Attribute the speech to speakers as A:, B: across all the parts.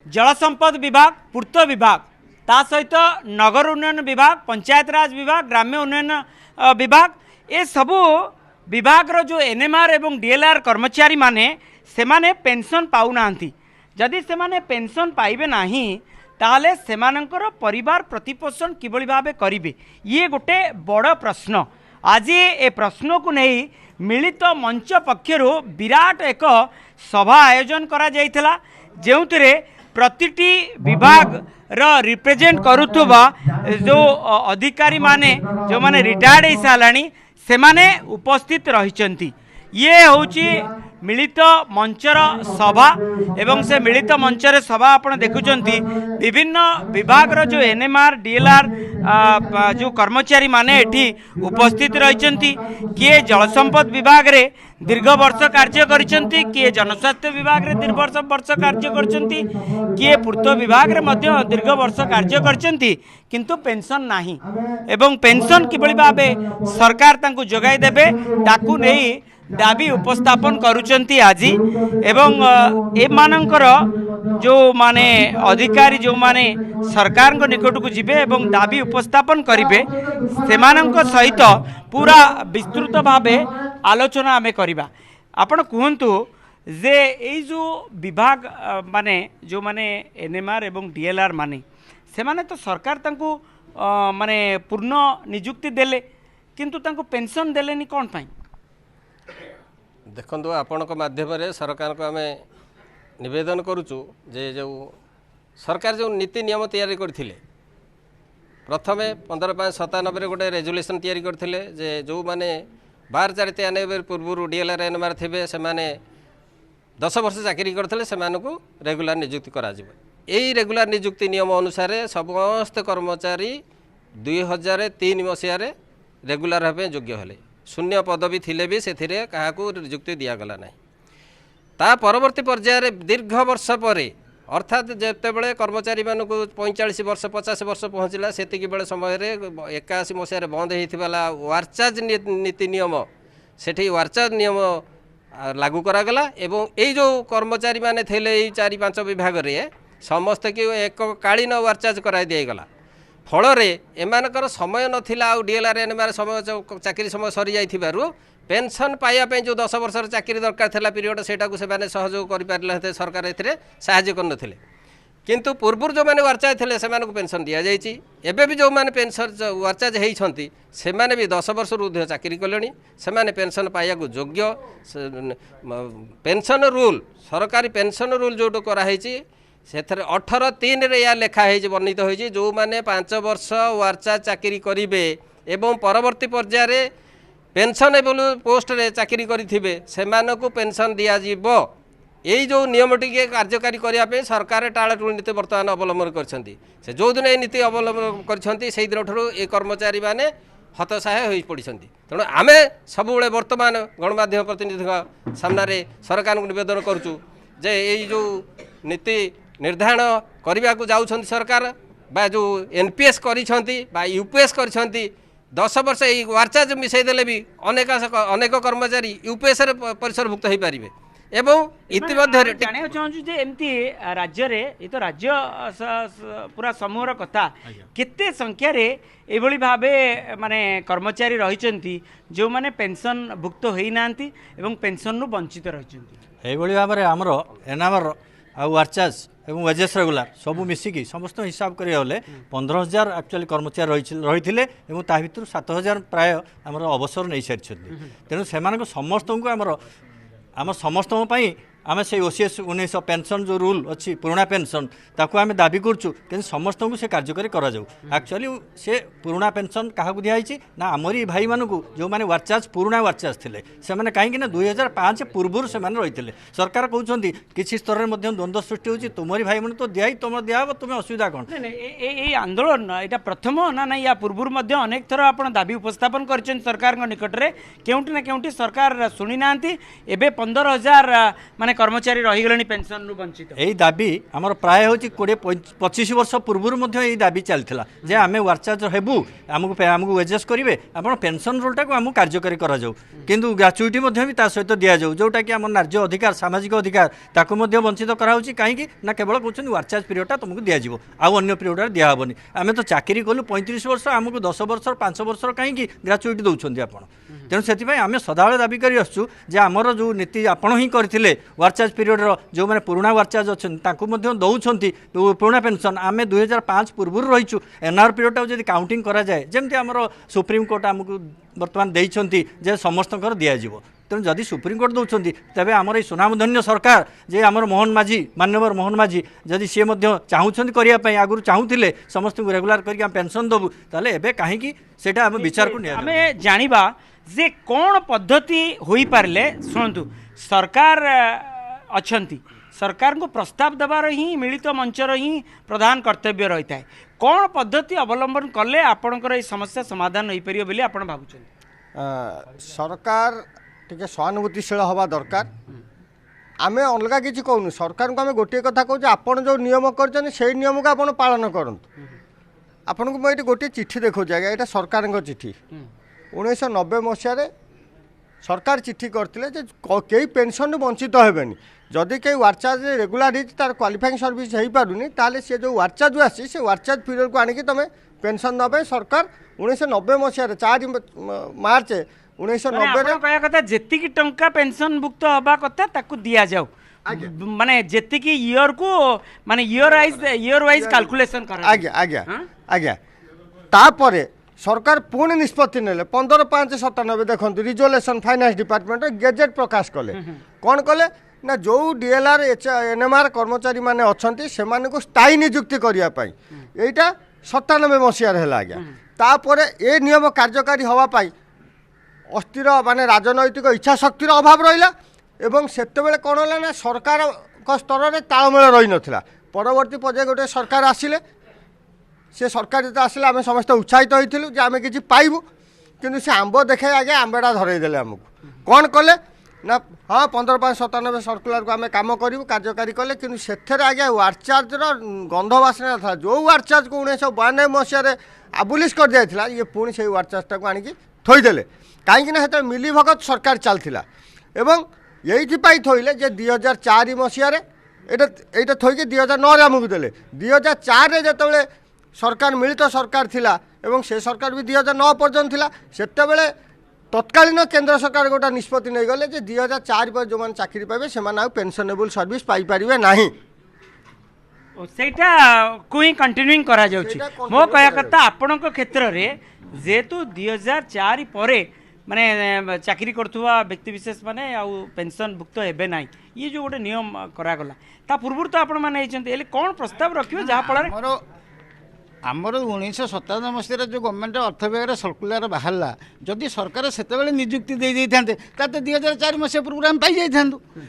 A: जल संपद विभाग, पूर्त विभाग, ता सहित नगर उन्नयन विभाग, पंचायत राज विभाग, ग्राम्य उन्नयन विभाग, ए सबू विभाग रो जो एनएमआर एवं डीएलआर कर्मचारी माने सेमाने पेंशन पाउना जदि सेमाने पेंशन पाइबे नाही ताहले सेमानंकर परिवार प्रतिपोषण किभली भाबे करिवे ये गोटे बड़ प्रश्न। आज ए प्रश्न को नहीं मिलित मंच पक्षरु विराट एक सभा आयोजन करा जाइथिला जेउथिरे प्रतिटी विभाग रो रिप्रेजेंट करुथबा जो अधिकारी माने जो माने रिटायर्ड हो साराणी से माने उपस्थित रहिचंती। ये होची मिलित मंचर सभा एवं से मिलित मंचर सभा आपण देखुचंती विभिन्न विभाग रो जो एनएमआर डीएलआर जो कर्मचारी माने एठी उपस्थित रहिचंती। किए जल संपद विभाग रे दीर्घ वर्ष कार्य करिसंती, किए जनस्वास्थ्य विभाग रे दीर्घ वर्ष कार्य करिसंती, किए पूर्त विभाग रे मध्य दीर्घ वर्ष कार्य करिसंती किंतु पेंशन नाही एवं पेंशन किभली भाबे सरकार तांकु जोगाई देबे ताकु नेई दाबी उपस्थापन करुचंती आज एवं एमानंकर जो माने अधिकारी जो माने सरकार निकट को जिबे एवं दाबी उपस्थापन करिवे सेमानंक सहित पूरा विस्तृत भावे आलोचना आमे करिबा। आपण कहंतु जे एई जो विभाग माने जो माने एनएमआर एवं डीएलआर माने से माने तो सरकार तांकु माने पूर्ण नियुक्ति देले किंतु तांकु पेंशन देलेनी कोन पाई?
B: देखो आपण माध्यम सरकार को आम नवेदन करुचु जे जो सरकार जो नीति नियम तैयारी करथिले प्रथमे 15/5/97 गोटे रेजुलेशन तैयारी करथिले जे जो माने 12/4/93 पूर्व डीएलआर एनएमआर थे से माने 10 वर्ष चाकरी करथिले से मानकु रेगुलर नियुक्ति करा जिवो। एई रेगुलर नियुक्ति नियम अनुसार समस्त कर्मचारी 2003 मसीह रेगुलर भाव योग्य हेले शून्य पदवी थिले भी से क्या नियुक्ति दिगला ना। ता परवर्ती पर्यायर दीर्घ वर्ष पर अर्थात जितेबाला कर्मचारी मानक 45 वर्ष 50 वर्ष पहुँचला से समय 81 मसीह बंद होता वार्चार्ज नीति नियम से वार्चार्ज नियम लागू करागला एवं यही जो कर्मचारी माने थे 4-5 विभाग रे समस्त की एक कालीन वार्चार्ज कराई दिगला फल एमानकर समय नथिला डीएलआर एनएमआर समय चाकरी समय सरी जाइथिबारु पेंशन पाइबा जो 10 वर्ष चाकरी दरकार था पीरियड से सहयोग कर सरकार ए साहाय्य करनथिले किंतु पूर्व जो मैंने वार्चाज थे से पेंशन दि जाइए एवं भी जो मैंने पेंशन वार्चाज होती से भी 10 वर्ष ऊर्ध्व चाकरी कले से पेंशन पाइबा योग्य पेंशन रूल सरकारी पेंशन रूल जो कराई से 18(3) या लेखाई वर्णित होती जो मैंने 5 वर्ष वार्चाज चाकरी करेंगे एवं परवर्ती पर्यायर पेंशन एवं पोस्ट रे चाकरी करेंगे से पेंशन दिज्व यही जो नियम टी कार्यकारी करने सरकार टाड़टूल नीति बर्तमान अवलंबन कर जो दिन ये नीति अवलंबन कर कर्मचारी माने हतोत्साह हो पड़ी तेणु आम सब बर्तमान गणमाध्यम प्रतिनिधि सामने सरकार को निवेदन करुचु जे यही जो नीति निर्धारण करने को जाऊँ सरकार बा जो एनपीएस कर यूपीएस कर 10 वर्ष ये वार्चाज मिसईदेले भी अनेक कर्मचारी यूपीएस परिसरभुक्त हो पारे एवं इतिमध्य
A: जाना चाहूँ जे एमती राज्य रे ये तो राज्य पूरा समूहर कथा केते संख्या रे एभली भाबे माने कर्मचारी रहिचंती जो माने पेंशन भुक्त होई नांती एवं पेंशन नु वंचित रहिचंती
C: एभली भाबरे हमरो एनामर आ वार्चाज एवं वेजेस रेगुलर सबू मिसिकी समस्त हिसाब करें 15,000 एक्चुअली कर्मचारी रही और ता भर 7,000 प्राय आमर अवसर नहीं सारी तेणु से समस्त को आम समस्त आम से ओसीएस 1900 पेंशन जो रूल अच्छी पुराना पेंशन ताकू आम दाबी करूँ कि समस्त को से कार्यकारी करा एक्चुअली से पुराना पेंशन क्या दिखाई ना आमरी भाई मानक जो मैंने वार्चाज पुराना वार्चाज थे से कहीं 2005 पूर्व से रही सरकार कहते किसी स्तर में द्वंद्व सृष्टि होती तुमरी भाई मैंने तो दिखाई तुम दिहब तुम्हें असुविधा कौन
A: ये आंदोलन यहाँ प्रथम ना ना या पूर्व अनेक थर आप दाबी उपस्थापन कर सरकार निकट में केउटी ना केउटी सरकार शुणी ना एवं 15,000 ମାନେ କର୍ମଚାରୀ ରହିଗଲେଣି ପେନସନରୁ ବଞ୍ଚିତ।
C: এই দাবি আমার প্রায় হচ্ছে 20-25 বর্ষ পূর্বর মধ্যে এই দাবি চালিলা যে আমি ওয়ার্কচার্জ হেবু আমাকে ওয়েজেস করবে আপনার পেনশন রোলটাকে আমি কার্যকারী করা যাও কিন্তু গ্রাচুইটি মধ্যে বি তা সহিত দিয়া যাও যেটা কি আমার ন্যায্য অধিকার সামাজিক অধিকার তাকে মধ্যে বঞ্চিত করা হচ্ছে কাহিঁকি না কেবল কৌন ওয়ার্কচার্জ পিরিয়ডটা তোমাকে দিয়াযিব আউ অন্য পিরিয়ডরে দিয়া হবনি আমি তো চাকরি কলু 35 বর্ষ আমাকে 10 বর্ষর 5 বর্ষর কাহিঁকি গ্রাচুইটি দৌঁছেন আপনার তেমন সেপাই আমি সদাবেলে দাবি করে আসছু যে আমার যে নীতি আপনার হি করে ওয়ার্কচার্জ পিরিয়ডর যে পুরোনা ওয়ার্কচার্জ অনেক তাঁকু দৌঁছেন পুরোনা পেনশন আমি 2005 পূর্বর রয়েছু এনআর পিরিয়ডটা যদি কাউন্টিং করা যায় যেমনি আমার সুপ্রিমকোর্ট আমি বর্তমান দিয়েছেন যে সমস্তর দিয়াযিব তেমন যদি সুপ্রিমকোর্ট দৌঁছেন তবে আমার এই সুনামধন্য সরকার যে আমার মোহন মাঝি মান্যবর মোহন মাঝি যদি সি চাহুন করা আগুন চাহুলে সমস্ত রেগুলার করি পেনশন দেবু তাহলে এবে কাহিঁকি সেটা আমি বিচারক
A: আমি জাঁয়া যে কোণ পদ্ধতি হয়ে পারে শুণু সরকার অনেক सरकार को प्रस्ताव देवार ही मिलित मंचर ही प्रधान कर्तव्य रही है कौन पद्धति अवलंबन कले आपणकर ये समस्या समाधान हो पार बोली आप भावुं
D: सरकार टे सहानुभूतिशील हवा दरकार आम अलग किसी कहूँ सरकार को आम गोटे कथा कहूँ आपड़ जो नियम कर नियम को आप पालन करूँ आपन को मुझे गोटे चिठी देखा आज्ञा यहाँ सरकार चिठी 1990 मसीह सरकार चिठी करते कई पेनसन वंचित हेबेनि जदि कई वार्चार्ज रेगुलर तार क्वालिफाइंग सर्विस हो पारूनी ताले सी जो वार्चार्ज आसी से वार्चार्ज पीरियड को आनिक तुम पेनसन देवे सरकार 1990 मसीह 4 मार्च 1990
A: कहया कथा जेतिकी टंका पेंशन भुक्त हवा कथा ताकू दिया जाऊ माने जेतिकी ईयर को माने ईयर वाइज कैलकुलेशन कर
D: आज्ञा आज्ञा आज्ञा तापरे सरकार पुणी निष्पत्ति ने 15/5/97 देखो रिजोल्यूशन फाइनेंस डिपार्टमेंट गेजेट प्रकाश कले कौन कले ना जो डीएलआर एनएमआर कर्मचारी माने अच्छी से स्थायी नियुक्ति करने यहाँ 97 मसीह है आज्ञा तापर ए नियम कार्यकारी हाँपाई अस्थिर माने राजनैतिक इच्छा शक्तिर अभाव रहा एवं सेतबेले कौन है ना सरकार स्तर में तालमेल रही नाला परवर्ती पर्याय गोटे सरकार आसिले से सरकार जो आसिले आम समस्त उत्साहित होइथिलु जे आम किसी पाइबू किंतु से आंब देखे आगे आंबेटा धरईदेले आमको कौन कले ना हाँ 15/5/97 सर्कुलर को आम कम करूँ कार्यकारी कले कि आज्ञा वार्चार्जर गंध बासना था जो वार्चार्ज को 1992 मसीह आबुलिश कर दिया ये पुणी से वार्चार्जटा को आणिकी थोईदेले कहीं से मिली भगत सरकार चलता एवं ये थोइले जे 2004 मसीह यहाँ थोइकी 2009 आमको देले 2004 जो सरकार मिलित सरकार थिला एवं से सरकार भी 2009 पर्यंत थिला सेतेबेले तत्कालीन केंद्र सरकार गोटा निष्पत्ति नहीं गले जे 2004 पर जो मैंने चाकरी पाइबे से पेंशनेबल सर्विस पाई परिबे नहीं
A: सेटा कोई कंटिन्यूइंग करा जाउची मो कहया कथा आपनक क्षेत्र रे जेतु 2004 परे माने चाकरी करथुवा व्यक्ति विशेष माने आ पेंशन भुक्त हेबे नाही ये जो गोटे नियम करा गला ता पूर्व तो आपण माने एचंती एले कोन प्रस्ताव रखियो जहा फल
E: आमर 1997 मसीह जो गवर्नमेंट अर्थ विभाग सर्कुलर बाहरला जदि सरकार से निजुक्ति दे था 2004 मसीह पूर्व आम पाई जाइए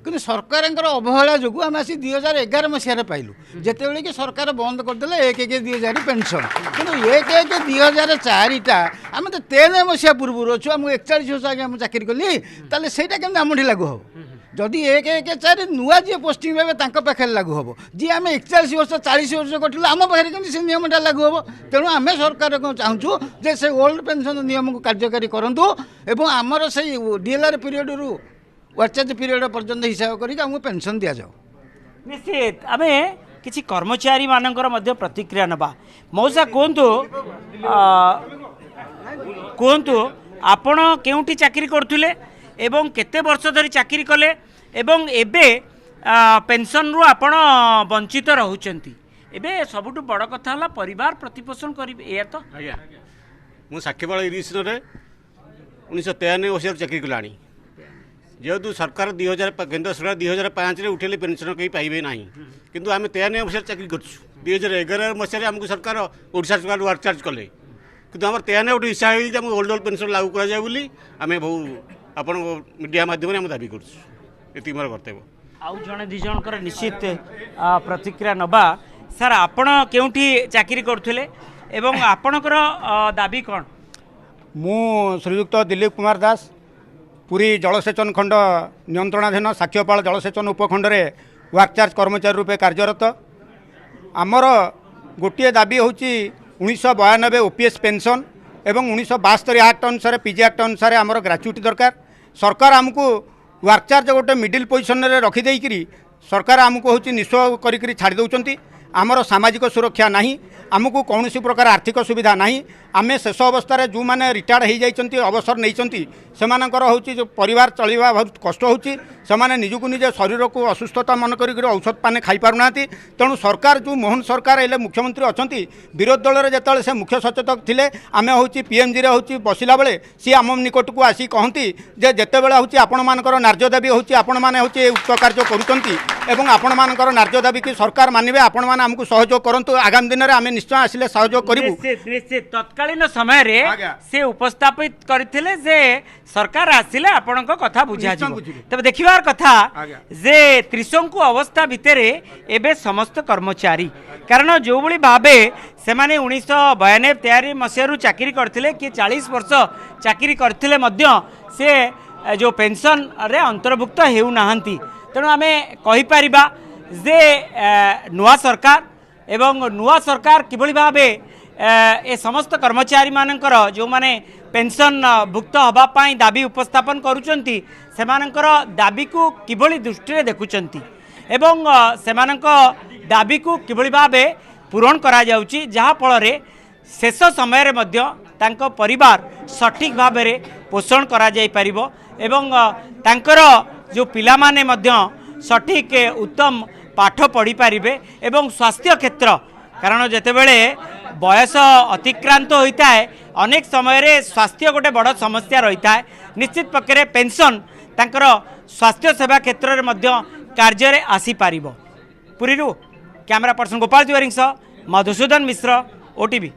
E: कि सरकार अवहेला जो आम आसी 2011 मसीह पाइलु जितेबाला कि सरकार बंद करदे 1/1/2000 पेनसन कि 1/1/2004 आम तो 13 मसीह पूर्व अच्छु आमको 41 वर्ष आगे चाकरी कली ताले से आमठी लागू हम जदि 1/1/4 नुआ जी पोस्टिंग पाखे पाखे लागू हम जी आम 41 वर्ष 40 वर्ष कटलु आम पाखे कमी से नियमटा लागू हम तेणु आम सरकार को चाहूँ जे से ओल्ड पेंशन नियम को कार्यकारी करूँ एवं आमर से डीएलआर पीरियड रु वार्चार्ज पीरियड पर्यंत हिसाब करके पेंशन दि जाओ
A: निश्चित आम किसी कर्मचारी मानकर प्रतिक्रिया नबा मौसा कहतु आपण केउठी चाकरी करथुले एवं केते वर्ष धरी चाकरी कले एवं एबे पेंशन रु आपण वंचित रहउचंती एबे सबुठु बड़ कथा हला परिवार प्रतिपोषण करिवे ए तो
F: आज्ञा मु साक्षीपाल इरिगेशन रे 1993 मसीह चाकरी कलानी जेहेतु सरकार 2000 केंद्र सरकार 2005 रे उठेले पेंशन कहीं पाइबे नहीं किंतु आम 93 मसीह चाकरी करछु 2011 मसीह आमको सरकार ओडिशा सरकार वार्चार्ज कले किंतु आम 93 गोटे इच्छा हो ओल्ड ओल्ड पेंशन लागू करा जाए बोली आम बहु आपण मीडिया माध्यम आम दाबी करछु एति मोर कर्तव्य
A: आउ जने दि जनकर निश्चित प्रतिक्रिया नबा सर आपण केउठी चाकरी करथुले एवं आपणकर दाबी कौन
G: मु श्रीयुक्त दिलीप कुमार दास पुरी जलसेचन खंड नियंत्रणाधीन साक्ष्यपाल जलसेचन उपखंड रे वार्कचार्ज कर्मचारी रूपे कार्यरत आमर गोटे दाबी हूँ 1992 ओपीएस पेंशन एवं 1972 एक्ट अनुसार पीजी एक्ट अनुसार आमर ग्राच्युटी दरकार सरकार आमको वार्कचार्ज गोटे मिडिल पोजिशन रे रखिदेकरी सरकार आमको हूँ निस्व करी छाड़ी दौरान आमर सामाजिक सुरक्षा नहीं आमको कौन प्रकार आर्थिक सुविधा नहीं आम शेष अवस्था जो मैंने रिटायर्ड हो जाती अवसर नहीं सेमानकर हूँ जो परिवार चलवा बहुत कष्ट होने निजक निज शरीर को असुस्थता मन कर औषध पाने खाई पारना तेणु सरकार जो मोहन सरकार एले मुख्यमंत्री अच्छा विरोधी दल में जिते से मुख्य सचेतक थे आम हूँ पीएमजी रे हूँ बसला बेले सी आम निकट को आसी कहती जे जिते बड़े हूँ आपण मानकर नार्य दाबी हूँ आपण मैंने हूँ उक्त कार्य करुँच आपण मानकर नार्य दाबी कि सरकार मानवे आपण मैंने आमको सहयोग करूँ आगामी दिन में आम निश्चय आसिले सहयोग करूँ
A: निश्चित निश्चित तत्कालीन समय रे से उपस्थापित करथिले जे सरकार आसिले आपणक कथा बुझा तबे देखिबार कथा जे त्रिशंकु अवस्था भितरे एबे समस्त कर्मचारी कारण जो भली भाबे से माने 1992-93 मसियारू चाकरी करथिले कि 40 वर्ष चाकरी करथिले मध्य से जो पेंशन रे अंतर्भुक्त हेउ नाहंती तेणु आमे कहि परिबा जे नुआ सरकार एवं नुआ सरकार किभली भाबे ए समस्त कर्मचारी मानकर जो माने पेंशन भुक्त हवा पाई दाबी उपस्थापन करुचंती सेमानकर दाबी को किभली दृष्टि देखुचंती एवं सेमानक दाबी को किभली भाबे पूरण करा जाउची जहा फल रे शेष समय रे मध्य तांको परिवार सठिक भाव रे पोषण करा जाई परिबो एवं तांकर जो पिला माने मध्य सठिक उत्तम पाठ पढ़ी पारिबे एवं स्वास्थ्य क्षेत्र कारण जेतेबेले बयस अतिक्रांत होता है अनेक समय रे स्वास्थ्य गोटे बड़ समस्या रही है निश्चित पक्षे पेंशन तांकर स्वास्थ्य सेवा क्षेत्र में मध्य कार्य रे आसी पारिबो। पुरीरू कैमरा पर्सन गोपाल तिवारी सह मधुसूदन मिश्र ओटीवी।